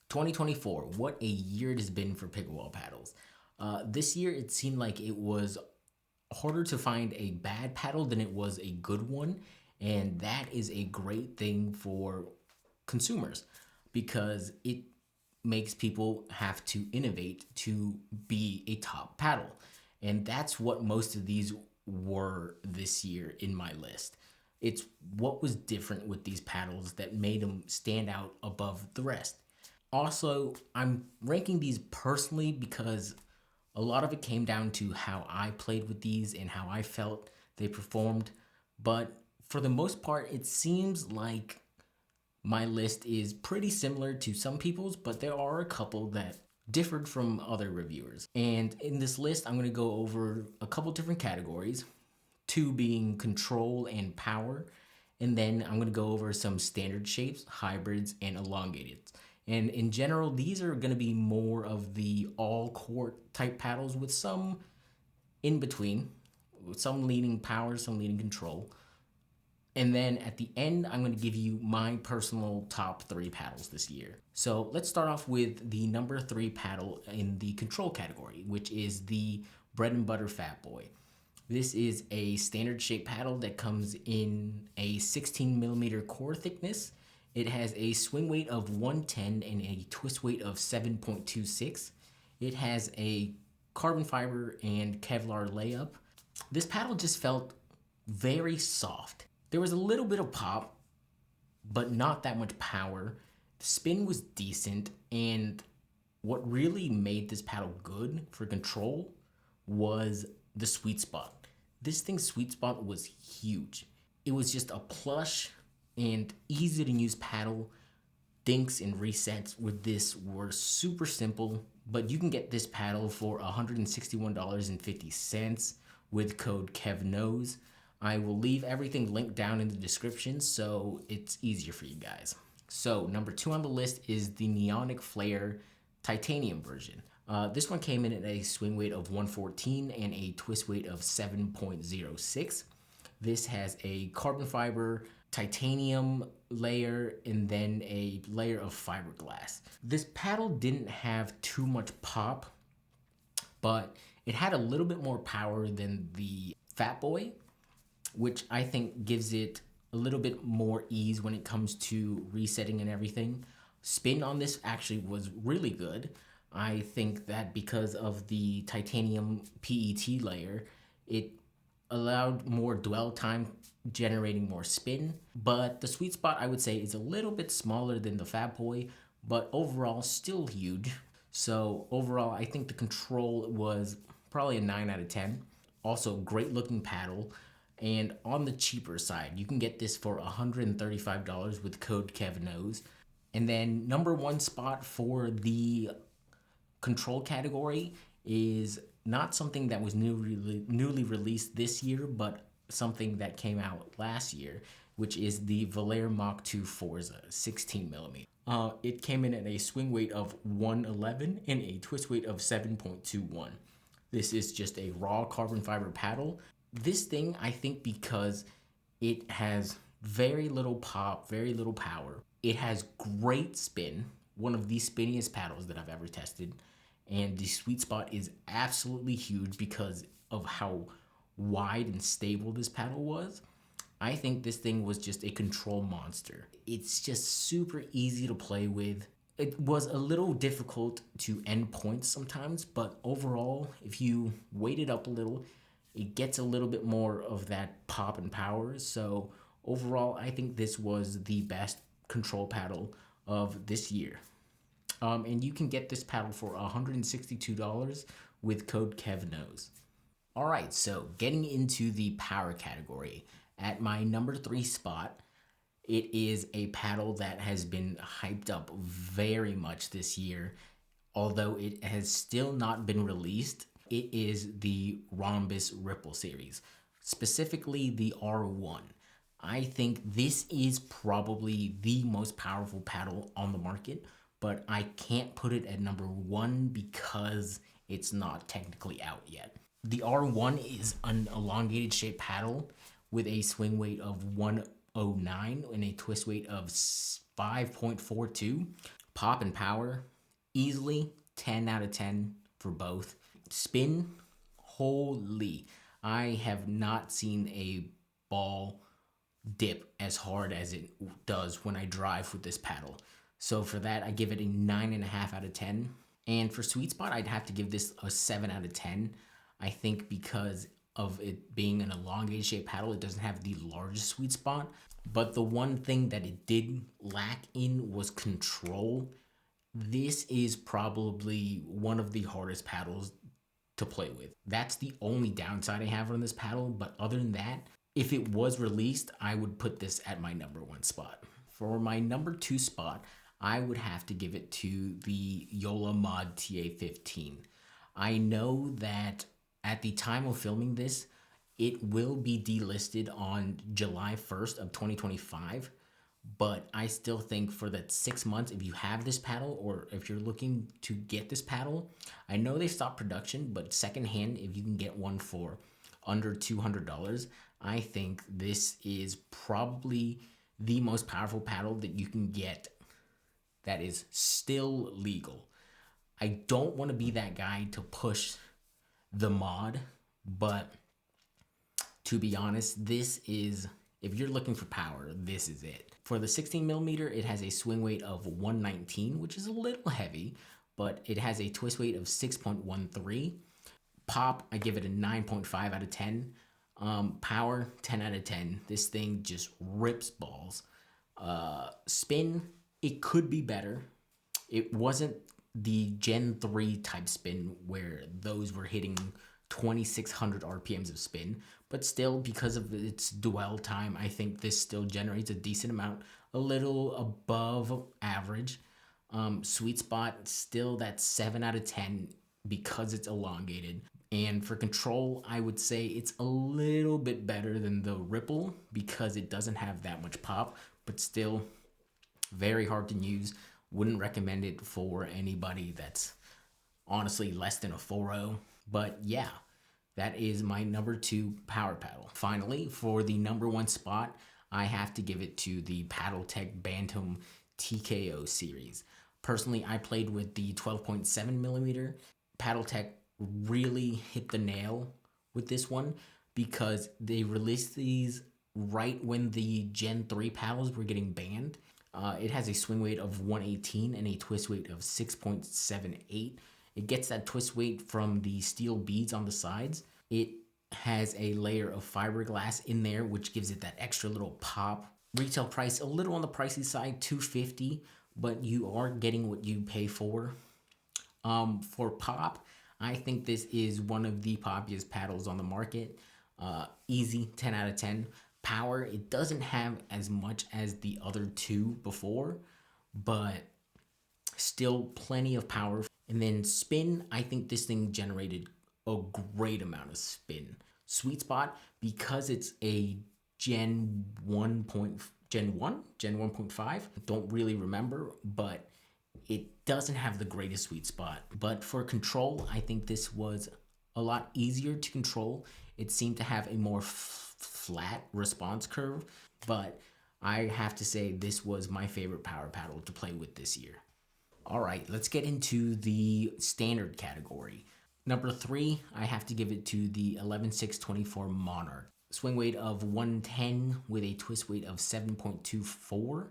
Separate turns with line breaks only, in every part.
2024, what a year it has been for pickleball paddles. This year, it seemed like it was harder to find a bad paddle than it was a good one. And that is a great thing for consumers because it makes people have to innovate to be a top paddle. And that's what most of these were this year in my list. It's what was different with these paddles that made them stand out above the rest. Also, I'm ranking these personally because a lot of it came down to how I played with these and how I felt they performed. But for the most part, it seems like my list is pretty similar to some people's, but there are a couple that differed from other reviewers. And in this list, I'm going to go over a couple different categories, two being control and power. And then I'm going to go over some standard shapes, hybrids, and elongated. And in general, these are going to be more of the all-court type paddles with some in between, with some leaning power, some leaning control. And then at the end, I'm going to give you my personal top 3 paddles this year. So let's start off with the number 3 paddle in the control category, which is the Bread and Butter Fat Boy. This is a standard shape paddle that comes in a 16 millimeter core thickness. It has a swing weight of 110 and a twist weight of 7.26. It has a carbon fiber and Kevlar layup. This paddle just felt very soft. There was a little bit of pop, but not that much power. The spin was decent, and what really made this paddle good for control was the sweet spot. This thing's sweet spot was huge. It was just a plush and easy to use paddle. Dinks and resets with this were super simple, but you can get this paddle for $161.50 with code kevknows. I will leave everything linked down in the description so it's easier for you guys. So number 2 on the list is the Neonic Flare titanium version. This one came in at a swing weight of 114 and a twist weight of 7.06. This has a carbon fiber titanium layer and then a layer of fiberglass. This paddle didn't have too much pop, but it had a little bit more power than the Fat Boy, which I think gives it a little bit more ease when it comes to resetting and everything. Spin on this actually was really good. I think that because of the titanium PET layer, it allowed more dwell time, generating more spin. But the sweet spot, I would say, is a little bit smaller than the Fat Boy, but overall still huge. So overall, I think the control was probably a 9 out of 10. Also, great looking paddle. And on the cheaper side, you can get this for $135 with code kevknows. And then number 1 spot for the control category is not something that was newly released this year, but something that came out last year, which is the Valère Mach 2 Forza 16 millimeter. It came in at a swing weight of 111 and a twist weight of 7.21. This is just a raw carbon fiber paddle. This thing, I think, because it has very little pop, very little power. It has great spin, one of the spinniest paddles that I've ever tested. And the sweet spot is absolutely huge because of how wide and stable this paddle was. I think this thing was just a control monster. It's just super easy to play with. It was a little difficult to end points sometimes, but overall, if you weight it up a little, it gets a little bit more of that pop and power. So overall, I think this was the best control paddle of this year. And you can get this paddle for $162 with code kevknows. All right, so getting into the power category. At my number 3 spot, it is a paddle that has been hyped up very much this year, although it has still not been released. It is the Ronbus Ripple series, specifically the R1. I think this is probably the most powerful paddle on the market, but I can't put it at number 1 because it's not technically out yet. The R1 is an elongated shape paddle with a swing weight of 109 and a twist weight of 5.42. Pop and power, easily 10 out of 10 for both. Spin, holy, I have not seen a ball dip as hard as it does when I drive with this paddle. So for that, I give it a 9.5 out of 10. And for sweet spot, I'd have to give this a 7 out of 10. I think because of it being an elongated shape paddle, it doesn't have the largest sweet spot. But the one thing that it did lack in was control. This is probably one of the hardest paddles to play with. That's the only downside I have on this paddle. But other than that, if it was released, I would put this at my number 1 spot. For my number 2 spot, I would have to give it to the Yola Mod TA15. I know that at the time of filming this, it will be delisted on July 1st of 2025, but I still think for that 6 months, if you have this paddle or if you're looking to get this paddle, I know they stopped production, but secondhand, if you can get one for under $200, I think this is probably the most powerful paddle that you can get that is still legal. I don't want to be that guy to push the mod, but to be honest, this is, if you're looking for power, this is it. For the 16 millimeter, it has a swing weight of 119, which is a little heavy, but it has a twist weight of 6.13. Pop, I give it a 9.5 out of 10. Power, 10 out of 10. This thing just rips balls. Spin, it could be better. It wasn't the Gen 3 type spin where those were hitting 2,600 RPMs of spin, but still, because of its dwell time, I think this still generates a decent amount, a little above average. Sweet spot, still that 7 out of 10 because it's elongated. And for control, I would say it's a little bit better than the Ripple because it doesn't have that much pop, but still very hard to use. Wouldn't recommend it for anybody that's honestly less than a 4.0. But yeah, that is my number 2 power paddle. Finally, for the number 1 spot, I have to give it to the Paddletech Bantam TKO series. Personally, I played with the 12.7 millimeter. Paddletech really hit the nail with this one because they released these right when the Gen 3 paddles were getting banned. It has a swing weight of 118 and a twist weight of 6.78. It gets that twist weight from the steel beads on the sides. It has a layer of fiberglass in there, which gives it that extra little pop. Retail price, a little on the pricey side, $250, but you are getting what you pay for. For pop, I think this is one of the poppiest paddles on the market. Easy, 10 out of 10. Power, it doesn't have as much as the other two before, but still plenty of power. And then spin, I think this thing generated a great amount of spin. Sweet spot, because it's a Gen 1.5, don't really remember, but it doesn't have the greatest sweet spot. But for control, I think this was a lot easier to control. It seemed to have a more flat response curve, but I have to say this was my favorite power paddle to play with this year. All right, let's get into the standard category. Number 3, I have to give it to the 11624 Monarch. Swing weight of 110 with a twist weight of 7.24.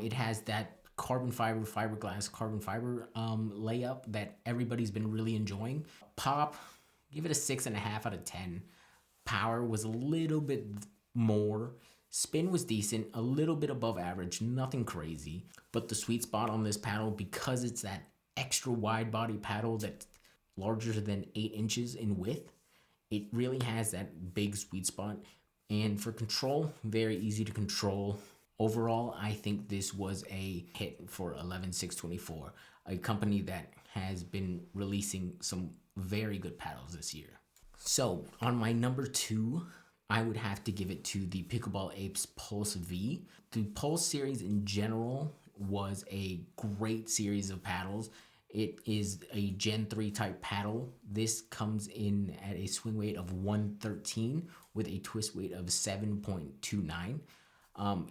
It has that fiberglass carbon fiber layup that everybody's been really enjoying. Pop, give it a 6.5 out of 10. Power was a little bit more. Spin was decent, a little bit above average, nothing crazy. But the sweet spot on this paddle, because it's that extra wide body paddle that's larger than 8 inches in width, it really has that big sweet spot. And for control, very easy to control. Overall, I think this was a hit for 11624, a company that has been releasing some very good paddles this year. So on my number 2, I would have to give it to the Pickleball Apes Pulse V. The Pulse series in general was a great series of paddles. It is a Gen 3 type paddle. This comes in at a swing weight of 113 with a twist weight of 7.29.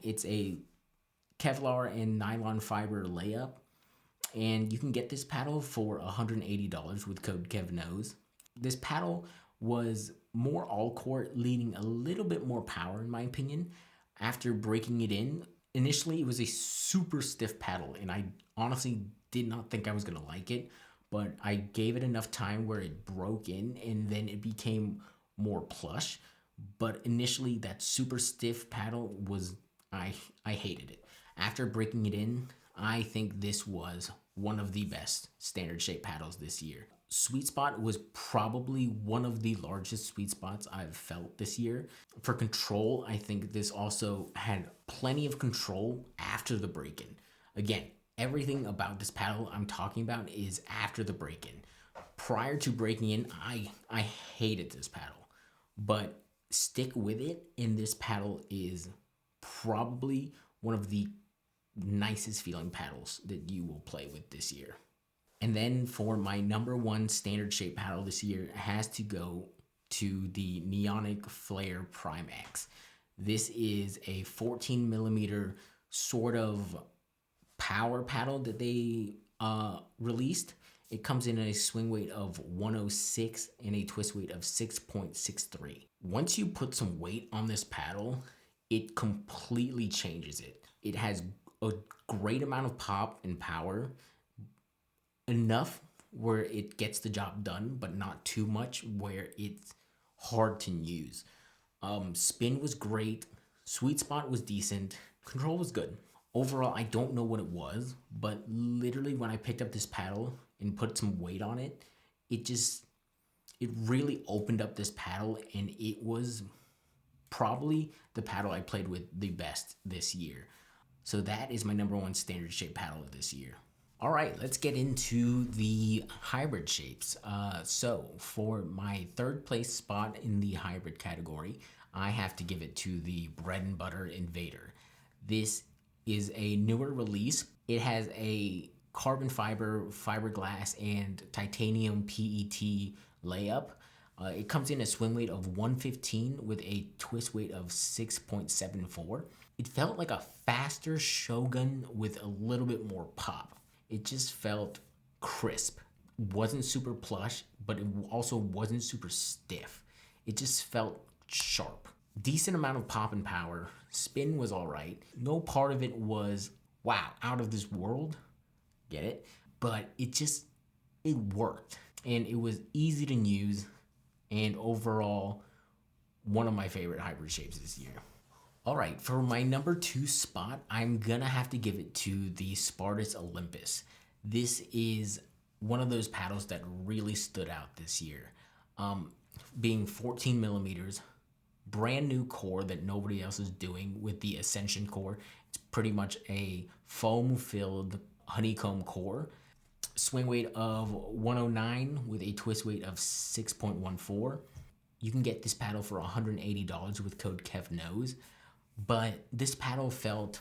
It's a Kevlar and nylon fiber layup. And you can get this paddle for $180 with code kevknows. This paddle was more all court, leading a little bit more power in my opinion. After breaking it in, initially it was a super stiff paddle and I honestly did not think I was going to like it, but I gave it enough time where it broke in and then it became more plush. But initially that super stiff paddle was, I hated it. After breaking it in, I think this was one of the best standard shape paddles this year. Sweet spot was probably one of the largest sweet spots I've felt this year. For control, I think this also had plenty of control after the break-in. Again, everything about this paddle I'm talking about is after the break-in. Prior to breaking in, I hated this paddle, but stick with it, and this paddle is probably one of the nicest feeling paddles that you will play with this year. And then for my number one standard shape paddle this year has to go to the Neonic Flare Prime X. This is a 14 millimeter sort of power paddle that they released. It comes in a swing weight of 106 and a twist weight of 6.63. Once you put some weight on this paddle, it completely changes it. It has a great amount of pop and power, enough where it gets the job done, but not too much where it's hard to use. Spin was great, sweet spot was decent, control was good. Overall, I don't know what it was, but literally when I picked up this paddle and put some weight on it, it really opened up this paddle, and it was probably the paddle I played with the best this year. So that is my number one standard shape paddle of this year. All right, let's get into the hybrid shapes. So for my third place spot in the hybrid category, I have to give it to the Bread and Butter Invader. This is a newer release. It has a carbon fiber, fiberglass, and titanium PET layup. It comes in a swing weight of 115 with a twist weight of 6.74. It felt like a faster Shogun with a little bit more pop. It just felt crisp. Wasn't super plush, but it also wasn't super stiff. It just felt sharp. Decent amount of pop and power. Spin was all right. No part of it was, wow, out of this world. Get it? But it worked. And it was easy to use. And overall, one of my favorite hybrid shapes this year. All right, for my number two spot, I'm gonna have to give it to the Spartus Olympus. This is one of those paddles that really stood out this year. Being 14 millimeters, brand new core that nobody else is doing with the Ascension core. It's pretty much a foam-filled honeycomb core. Swing weight of 109 with a twist weight of 6.14. You can get this paddle for $180 with code kevknows. But this paddle felt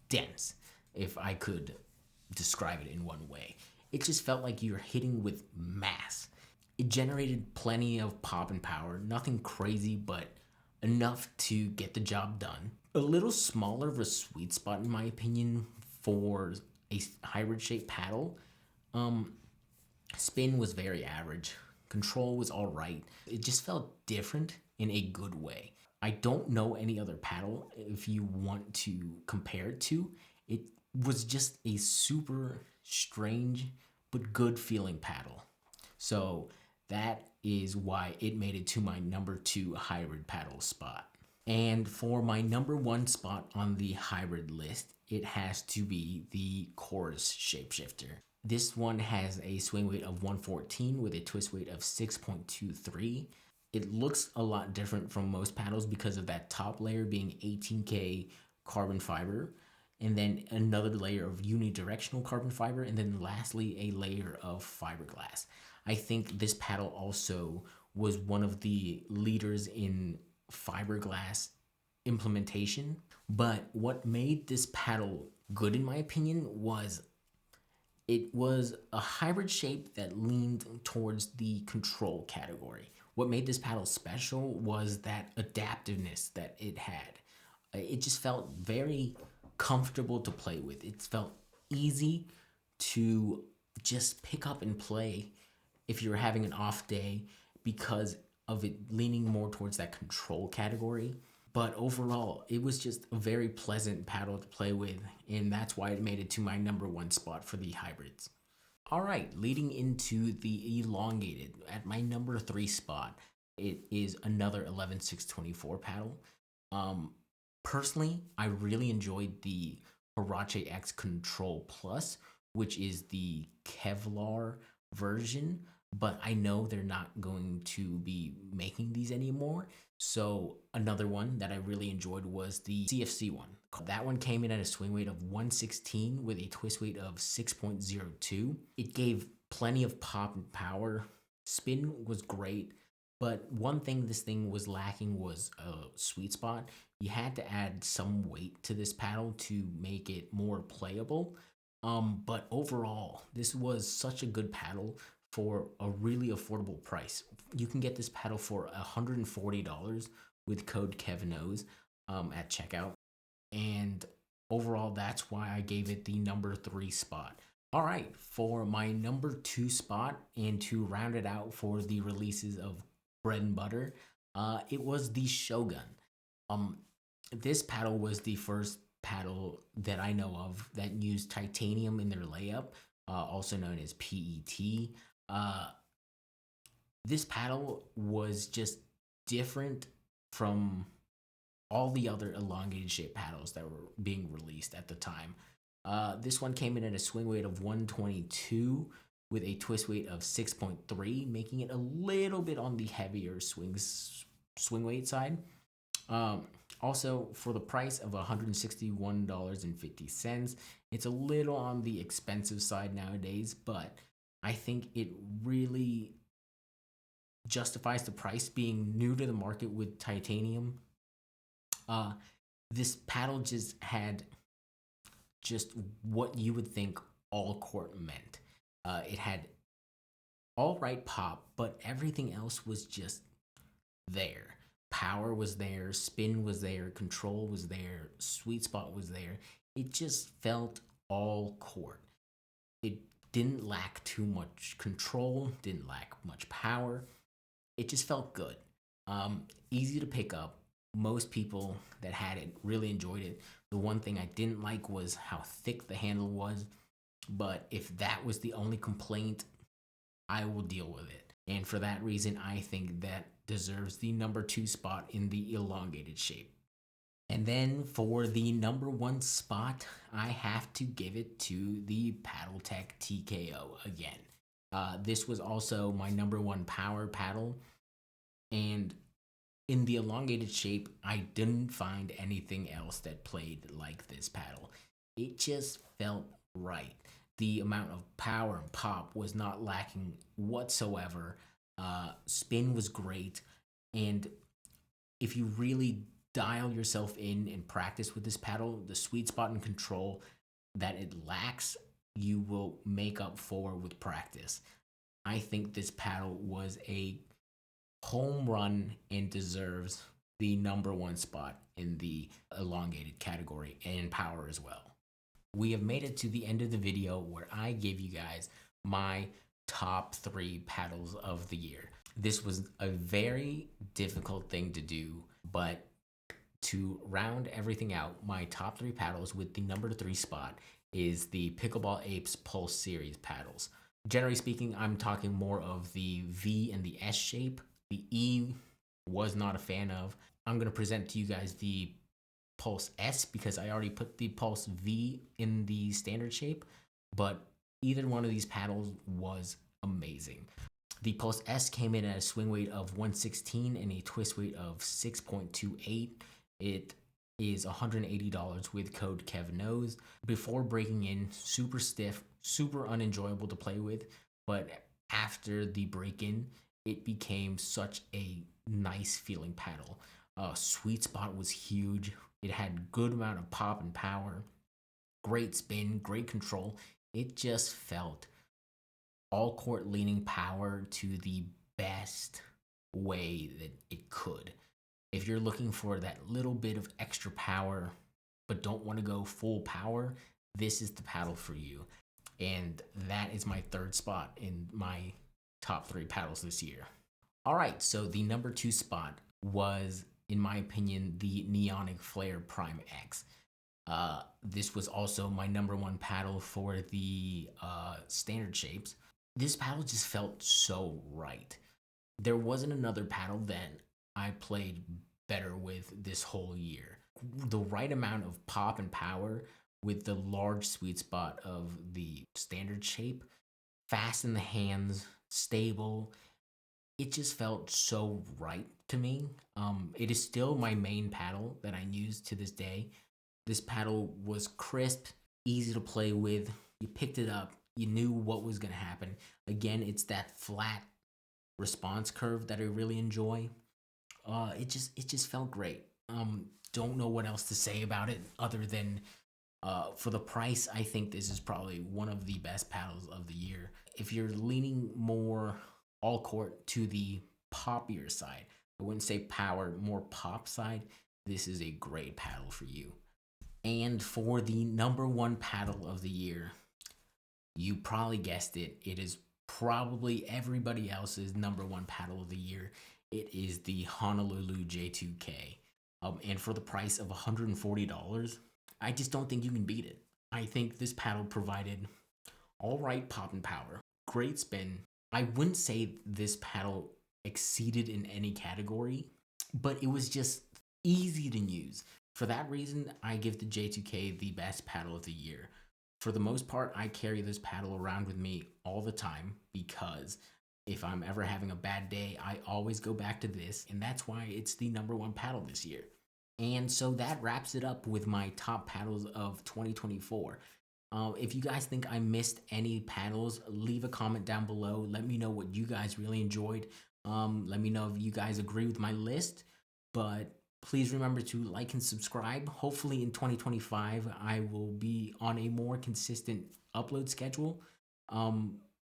dense, if I could describe it in one way. It just felt like you're hitting with mass. It generated plenty of pop and power, nothing crazy, but enough to get the job done. A little smaller of a sweet spot, in my opinion, for a hybrid shape paddle. Spin was very average. Control was all right. It just felt different in a good way. I don't know any other paddle if you want to compare it to. It was just a super strange but good feeling paddle. So that is why it made it to my number two hybrid paddle spot. And for my number one spot on the hybrid list, it has to be the Chorus Shapeshifter. This one has a swing weight of 114 with a twist weight of 6.23. It looks a lot different from most paddles because of that top layer being 18K carbon fiber, and then another layer of unidirectional carbon fiber, and then lastly a layer of fiberglass. I think this paddle also was one of the leaders in fiberglass implementation, but what made this paddle good in my opinion was it was a hybrid shape that leaned towards the control category. What made this paddle special was that adaptiveness that it had. It just felt very comfortable to play with. It felt easy to just pick up and play if you're having an off day because of it leaning more towards that control category. But overall, it was just a very pleasant paddle to play with, and that's why it made it to my number one spot for the hybrids. All right, leading into the elongated, at my number three spot, it is another 11624 paddle. Personally, I really enjoyed the Hirachi X Control Plus, which is the Kevlar version, but I know they're not going to be making these anymore. So another one that I really enjoyed was the CFC one. That one came in at a swing weight of 116 with a twist weight of 6.02. It gave plenty of pop and power. Spin was great, but one thing this thing was lacking was a sweet spot. You had to add some weight to this paddle to make it more playable. But overall, this was such a good paddle for a really affordable price. You can get this paddle for $140 with code kevknows at checkout. And overall, that's why I gave it the number three spot. All right, for my number two spot, and to round it out for the releases of bread and butter, it was the Shogun. This paddle was the first paddle that I know of that used titanium in their layup, also known as PET. This paddle was just different from all the other elongated shape paddles that were being released at the time. This one came in at a swing weight of 122 with a twist weight of 6.3, making it a little bit on the heavier swing weight side. Also, for the price of $161.50, it's a little on the expensive side nowadays, but I think it really justifies the price being new to the market with titanium. This paddle just had just what you would think all court meant. It had all right pop, but everything else was just there. Power was there, spin was there, control was there, sweet spot was there. It just felt all court. It didn't lack too much control, didn't lack much power. It just felt good. Easy to pick up. Most people that had it really enjoyed it. The one thing I didn't like was how thick the handle was, but if that was the only complaint, I will deal with it. And for that reason, I think that deserves the number two spot in the elongated shape. And then for the number one spot, I have to give it to the PaddleTech TKO again. This was also my number one power paddle. And in the elongated shape, I didn't find anything else that played like this paddle. It just felt right. The amount of power and pop was not lacking whatsoever. Spin was great. And if you really dial yourself in and practice with this paddle, the sweet spot and control that it lacks, you will make up for with practice. I think this paddle was a home run and deserves the number one spot in the elongated category and power as well. We have made it to the end of the video where I gave you guys my top three paddles of the year. This was a very difficult thing to do, but to round everything out, my top three paddles with the number three spot is the Pickleball Apes Pulse Series paddles. Generally speaking, I'm talking more of the V and the S shape. The E was not a fan of. I'm going to present to you guys the Pulse S because I already put the Pulse V in the standard shape, but either one of these paddles was amazing. The Pulse S came in at a swing weight of 116 and a twist weight of 6.28. It is $180 with code kevknows. Before breaking in, super stiff, super unenjoyable to play with, but after the break-in, it became such a nice feeling paddle. Sweet spot was huge. It had good amount of pop and power, great spin, great control. It just felt all court leaning power to the best way that it could. If you're looking for that little bit of extra power but don't want to go full power, this is the paddle for you. And that is my third spot in my top 3 paddles this year. All right, so the number 2 spot was, in my opinion, the Neonic Flare Prime X. This was also my number 1 paddle for the standard shapes. This paddle just felt so right. There wasn't another paddle that I played better with this whole year. The right amount of pop and power with the large sweet spot of the standard shape, fast in the hands, stable. It just felt so right to me. It is still my main paddle that I use to this day. This paddle was crisp, easy to play with. You picked it up, you knew what was going to happen. Again, it's that flat response curve that I really enjoy. It just felt great. Don't know what else to say about it other than for the price. I think this is probably one of the best paddles of the year. If you're leaning more all court to the poppier side, I wouldn't say power, more pop side, this is a great paddle for you. And for the number 1 paddle of the year, you probably guessed it. It is probably everybody else's number 1 paddle of the year. It is the Honolulu J2K. And for the price of $140, I just don't think you can beat it. I think this paddle provided all right pop and power, great spin. I wouldn't say this paddle exceeded in any category, but it was just easy to use. For that reason, I give the J2K the best paddle of the year. For the most part, I carry this paddle around with me all the time because if I'm ever having a bad day, I always go back to this, and that's why it's the number 1 paddle this year. And so that wraps it up with my top paddles of 2024. If you guys think I missed any paddles, leave a comment down below. Let me know what you guys really enjoyed. Let me know if you guys agree with my list. But please remember to like and subscribe. Hopefully in 2025, I will be on a more consistent upload schedule.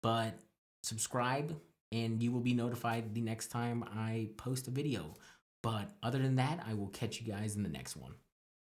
But subscribe and you will be notified the next time I post a video. But other than that, I will catch you guys in the next one.